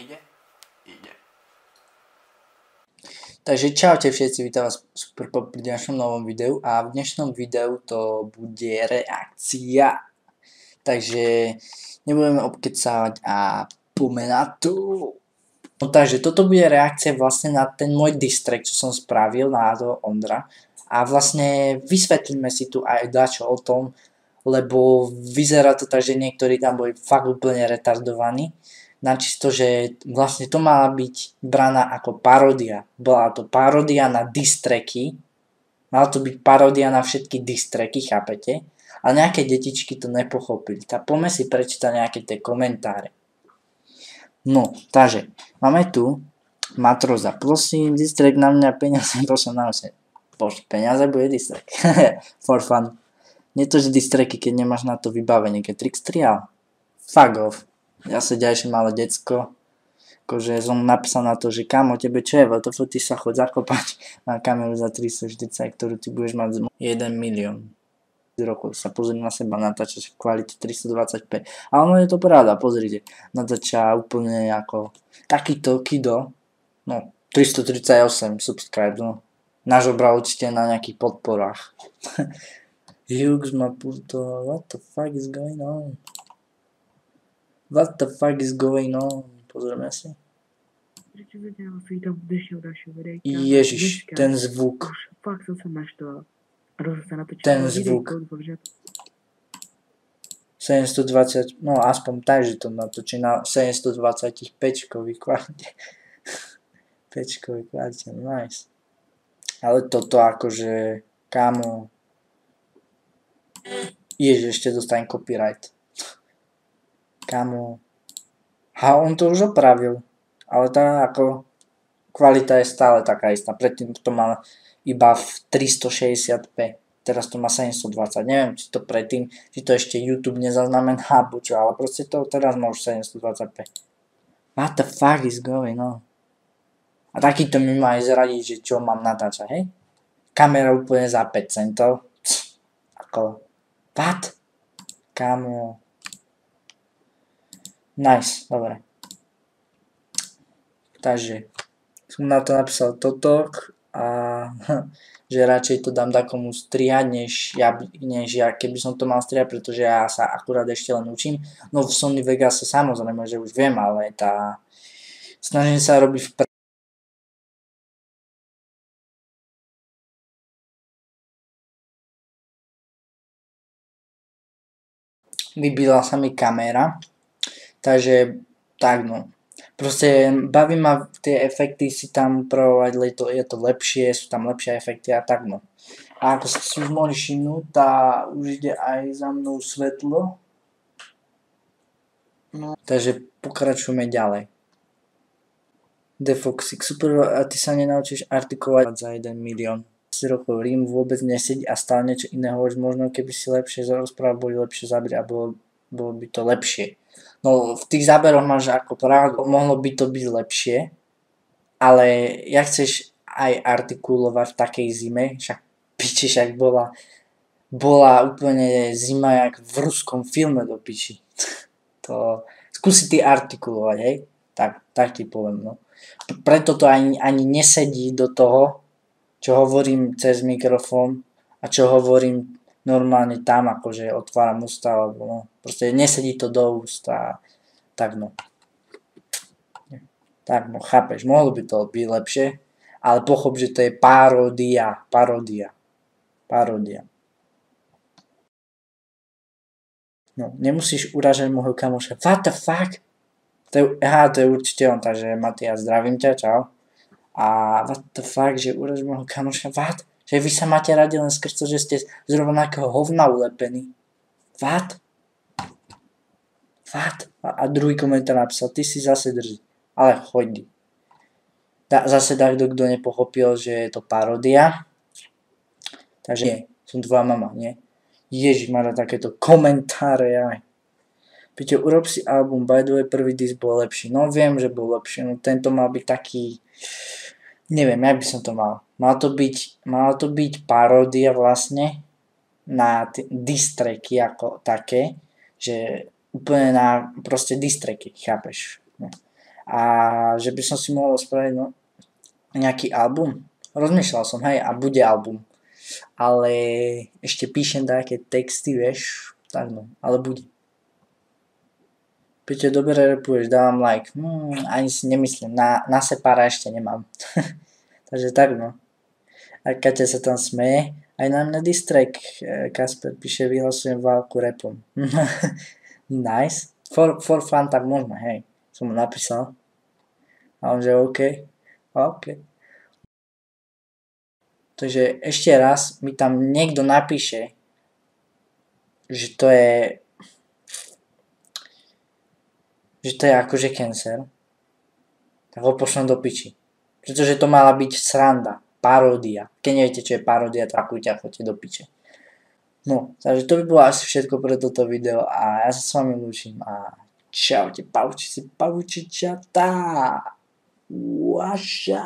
Ide? Ide. Takže čaute všetci, vítam vás Superpop pri ďalšom novom videu a v dnešnom videu to bude reakcia. Takže nebudeme obkecávať a poďme na to. No takže toto bude reakcia vlastne na ten môj diss track, čo som spravil na toho Ondra. A vlastne vysvetlíme si tu aj dačo o tom, lebo vyzerá to tak, že niektorí tam boli fakt úplne retardovaní. Načisto, že vlastne to mala byť braná ako paródia. Bola to paródia na diss tracky. Mala to byť paródia na všetky diss tracky, chápete? Ale nejaké detičky to nepochopili. Tak poďme si prečítať nejaké tie komentáre. No, takže, máme tu Matroza. Prosím, diss track na mňa, peniaze, prosím, na mňa. Bože, peniaze bude diss track. For fun. Nie to, že diss tracky, keď nemáš na to vybavenie, keď trickstrial. Fuck off. Ja sa ďalšie malé decko, akože som napísal na to, že kamo, tebe čo je, to ty sa choď zakopať na kameru za 340, ktorú ty budeš mať 1 milión rokov. Sa pozri na seba, natáčaš v kvalite 325. A ono je to pravda, pozrite. Natáča úplne ako takýto kido, no 338 subscribe, no. Nažobral určite na nejakých podporách. Hughes ma puto, what the fuck is going on? What the fuck is going on? Pozrieme si. Ježiš, ten zvuk. Ten zvuk. 720, no aspoň tak, že to natočí na 725-kový kvalite. 5-kový kvalite, nice. Ale toto akože, kámo. Ježiš, ešte dostanem copyright. Kámo. A on to už opravil. Ale tá ako kvalita je stále taká istá. Predtým to mal iba v 360p. Teraz to má 720. Neviem, či to predtým, či to ešte YouTube nezaznamená, čo, ale proste to teraz má už 720p. What the fuck is going on? A takýto mi má aj zradiť, že čo mám natáčať, hej? Kamera úplne za 5 centov. Ako, what? Kámo. Nice, dobre. Takže som na to napísal toto a že radšej to dám takomu strihať, než ja keby som to mal strihať, pretože ja sa akurát ešte len učím. No v Sony Vegase samozrejme, že už viem, ale snažím sa robiť v vybila sa mi kamera. Takže, tak no. Proste baví ma tie efekty si tam upravovať, je to lepšie, sú tam lepšie efekty a tak no. A ako ste si už mohli všimnúť, už ide aj za mnou svetlo. No, takže pokračujeme ďalej. Defoxik, super, a ty sa nenaučíš artikulovať za 1 milión. 10 rokov rím vôbec nesedí a stále niečo iné hovoríš, možno keby si lepšie rozprával, boli lepšie zábery a bolo by to lepšie. No v tých záberoch máš ako pravdu, mohlo by to byť lepšie, ale jak chceš aj artikulovať v takej zime, však piči, však bola úplne zima jak v ruskom filme do piči. To skúsi ty artikulovať, hej? Tak ti poviem, no. Preto to ani nesedí do toho, čo hovorím cez mikrofón a čo hovorím normálne tam, akože otváram ústa, alebo no, proste nesedí to do úst a tak no. Tak no, chápeš, mohlo by to byť lepšie, ale pochop, že to je paródia. No, nemusíš uražať môjho kamoša. What the fuck? To je určite on, takže Matias, zdravím ťa, čau. A what the fuck, že uražať môjho kamoša, what? Že vy sa máte radi len skrz to, že ste z rovnakého hovna ulepení. What? A druhý komentár napísal, ty si zase drží. Ale chodí. Zase takto, kto nepochopil, že je to paródia. Takže nie, som tvoja mama, nie? Ježiš, má takéto komentáre, aj. Peťo, urob si album, by the way, prvý diss bol lepší. No viem, že bol lepší, no tento mal byť taký... Neviem, jak by som to mal. Mala to byť paródia vlastne na diss tracky ako také, že úplne na proste diss tracky, chápeš? No. a že by som si mohol spraviť no, nejaký album. Rozmýšľal som, hej, a bude album. Ale ešte píšem také texty, vieš, tak no, ale bude. Peťo, dobre repuješ, dávam like. Ani si nemyslím, na separa ešte nemám. Takže tak no. A Kaťa sa tam smeje. Aj na mňa distrack Kasper píše, vyhlasujem válku rapom. Nice. For fun tak možno, hej. Som mu napísal. A on že OK. OK. Takže ešte raz mi tam niekto napíše, že to je akože cancer, tak ho pošlem do piči. Pretože to mala byť sranda. Paródia. Keď neviete, čo je paródia, tak ťa chodte do piče. No, takže to by bolo asi všetko pre toto video a ja sa s vami lúčim a čaute, paučičatá. Vaša.